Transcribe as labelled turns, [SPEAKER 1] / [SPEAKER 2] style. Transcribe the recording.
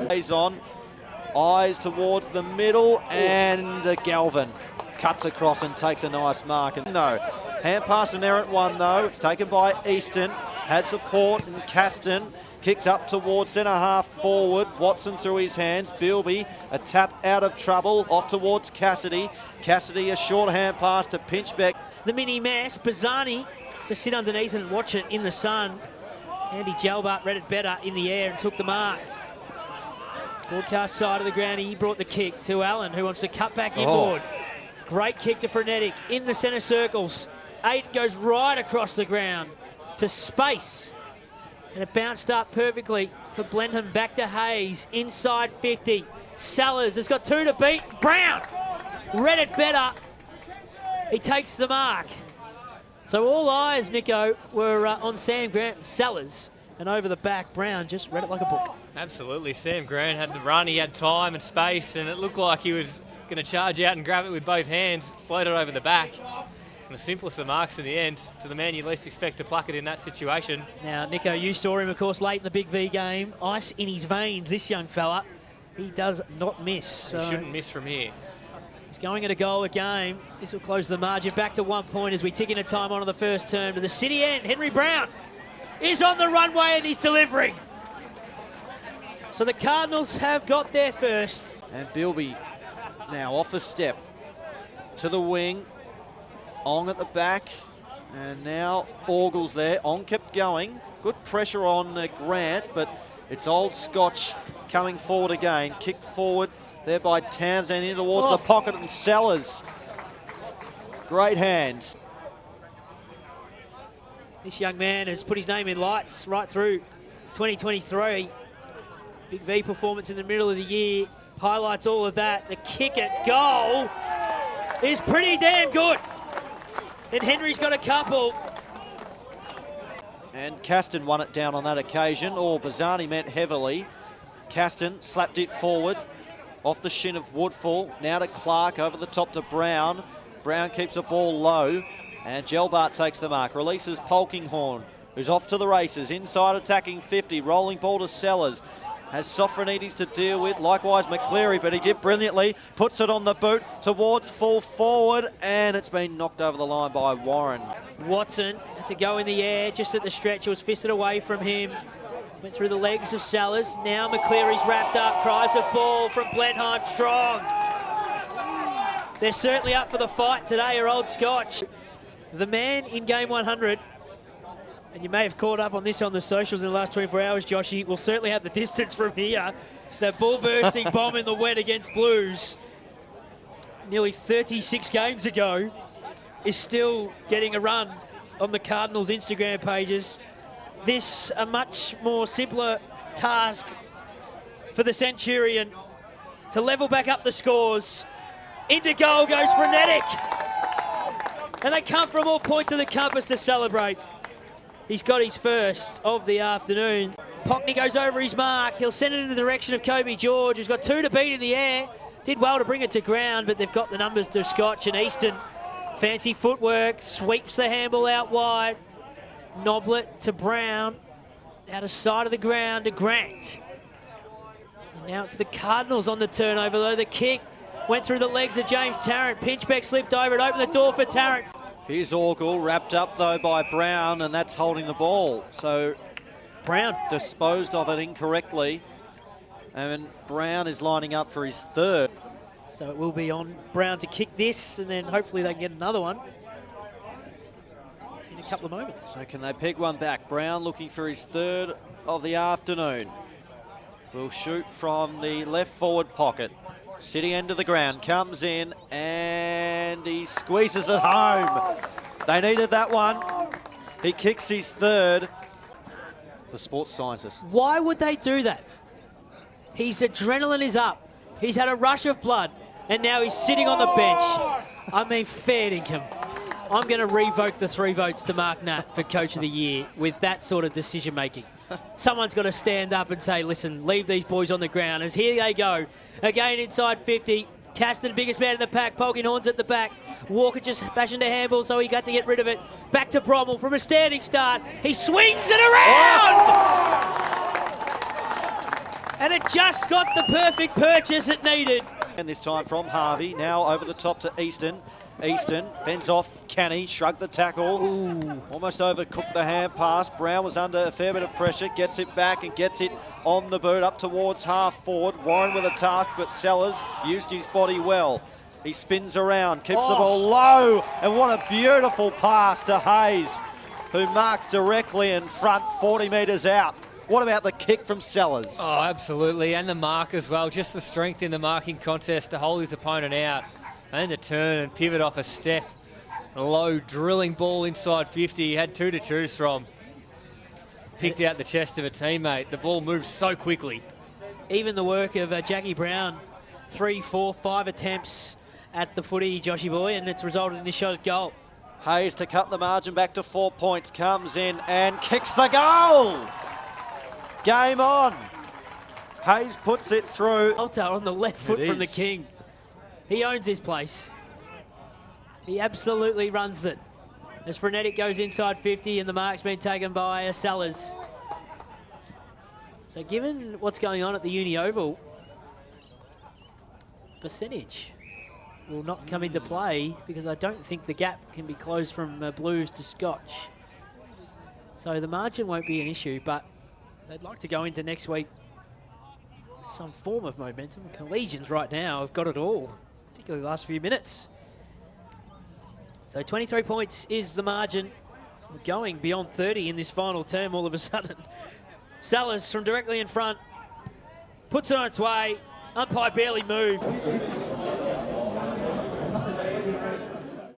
[SPEAKER 1] Plays on, eyes towards the middle, and Galvin cuts across and takes a nice mark. And no, hand pass, an errant one though. It's taken by Easton, had support, and Caston kicks up towards centre half forward. Watson through his hands. Bilby, a tap out of trouble, off towards Cassidy. Cassidy, a short hand pass to Pinchbeck.
[SPEAKER 2] The mini mess, Bazzani to sit underneath and watch it in the sun. Andy Gelbart read it better in the air and took the mark. Broadcast side of the ground, he brought the kick to Allen, who wants to cut back inboard. Great kick to Frenetic in the centre circles. Aiden goes right across the ground to space. And it bounced up perfectly for Blenheim. Back to Hayes, inside 50. Sellers has got 2 to beat. Brown read it better. He takes the mark. So all eyes, Nico, were on Sam Grant and Sellers. And over the back, Brown just read it like a book.
[SPEAKER 3] Absolutely. Sam Grant had the run. He had time and space, and it looked like he was going to charge out and grab it with both hands, float it over the back. And the simplest of marks in the end to the man you least expect to pluck it in that situation.
[SPEAKER 2] Now, Nico, you saw him, of course, late in the Big V game. Ice in his veins, this young fella. He does not miss.
[SPEAKER 3] He shouldn't miss from here.
[SPEAKER 2] He's going at a goal a game. This will close the margin back to 1 point as we tick into time on the first term. To the city end, Henry Brown is on the runway and he's delivering. So the Cardinals have got their first.
[SPEAKER 1] And Bilby now off a step to the wing. Ong at the back. And now Orgles there. Ong kept going. Good pressure on Grant, but it's old Scotch coming forward again. Kick forward there by Townsend in towards the pocket, and Sellers. Great hands.
[SPEAKER 2] This young man has put his name in lights right through 2023. Big V performance in the middle of the year highlights all of that. The kick at goal is pretty damn good. And Henry's got a couple.
[SPEAKER 1] And Caston won it down on that occasion. Bazzani met heavily. Caston slapped it forward off the shin of Woodfall. Now to Clark, over the top to Brown. Brown keeps the ball low, and Gelbart takes the mark. Releases Polkinghorn, who's off to the races. Inside attacking 50, rolling ball to Sellers. Has Sofronides to deal with, likewise McCleary, but he did brilliantly. Puts it on the boot towards full forward, and it's been knocked over the line by Warren.
[SPEAKER 2] Watson had to go in the air just at the stretch. It was fisted away from him. Went through the legs of Sellers. Now McCleary's wrapped up. Cries of ball from Blenheim Strong. They're certainly up for the fight today, are Old Scotch. The man in game 100, and you may have caught up on this on the socials in the last 24 hours, Joshy, will certainly have the distance from here. That ball-bursting bomb in the wet against Blues nearly 36 games ago is still getting a run on the Cardinals' Instagram pages. This a much more simpler task for the Centurion to level back up the scores. Into goal goes Frenetic. And they come from all points of the compass to celebrate. He's got his first of the afternoon. Pockney goes over his mark. He'll send it in the direction of Kobe George, who's got 2 to beat in the air. Did well to bring it to ground, but they've got the numbers to Scotch and Easton. Fancy footwork, sweeps the handball out wide. Noblet to Brown, out of sight of the ground to Grant. And now it's the Cardinals on the turnover, though. The kick went through the legs of James Tarrant. Pinchbeck slipped over it, opened the door for Tarrant.
[SPEAKER 1] Here's Orgle, wrapped up though by Brown, and that's holding the ball. So
[SPEAKER 2] Brown
[SPEAKER 1] disposed of it incorrectly, and Brown is lining up for his third.
[SPEAKER 2] So it will be on Brown to kick this, and then hopefully they can get another one in a couple of moments.
[SPEAKER 1] So can they peg one back? Brown looking for his third of the afternoon. Will shoot from the left forward pocket. City end of the ground, comes in and he squeezes it home. They needed that one. He kicks his third. The sports scientists.
[SPEAKER 2] Why would they do that? His adrenaline is up. He's had a rush of blood and now he's sitting on the bench. I mean, fair dinkum. I'm going to revoke the 3 votes to Mark Nat for Coach of the Year with that sort of decision making. Someone's got to stand up and say, listen, leave these boys on the ground. As here they go. Again inside 50. Caston, biggest man in the pack. Polkinghorn's at the back. Walker just fashioned a handball, so he got to get rid of it. Back to Brommel from a standing start. He swings it around! And it just got the perfect purchase it needed.
[SPEAKER 1] And this time from Harvey, now over the top to Easton. Easton fends off Canny, shrugged the tackle.
[SPEAKER 2] Ooh.
[SPEAKER 1] Almost overcooked the hand pass. Brown was under a fair bit of pressure, gets it back and gets it on the boot up towards half forward. Warren with a task, but Sellers used his body well. He spins around, keeps the ball low, and what a beautiful pass to Hayes, who marks directly in front, 40 metres out. What about the kick from Sellers?
[SPEAKER 3] Oh, absolutely, and the mark as well. Just the strength in the marking contest to hold his opponent out and to turn and pivot off a step. A low drilling ball inside 50. He had two to choose from. Picked out the chest of a teammate. The ball moves so quickly.
[SPEAKER 2] Even the work of Jackie Brown, 3, 4, 5 attempts at the footy, Joshy boy, and it's resulted in this shot at goal.
[SPEAKER 1] Hayes to cut the margin back to 4 points, comes in and kicks the goal. Game on. Hayes puts it through.
[SPEAKER 2] Alter on the left foot
[SPEAKER 1] It
[SPEAKER 2] from the
[SPEAKER 1] is.
[SPEAKER 2] King. He owns his place. He absolutely runs it. As Frenetic goes inside 50 and the mark's been taken by Sellers. So given what's going on at the Uni Oval, percentage will not come into play because I don't think the gap can be closed from Blues to Scotch. So the margin won't be an issue, but they'd like to go into next week with some form of momentum. Collegians right now have got it all, particularly the last few minutes. So 23 points is the margin. We're going beyond 30 in this final term all of a sudden. Sellers from directly in front puts it on its way. Umpire barely moved.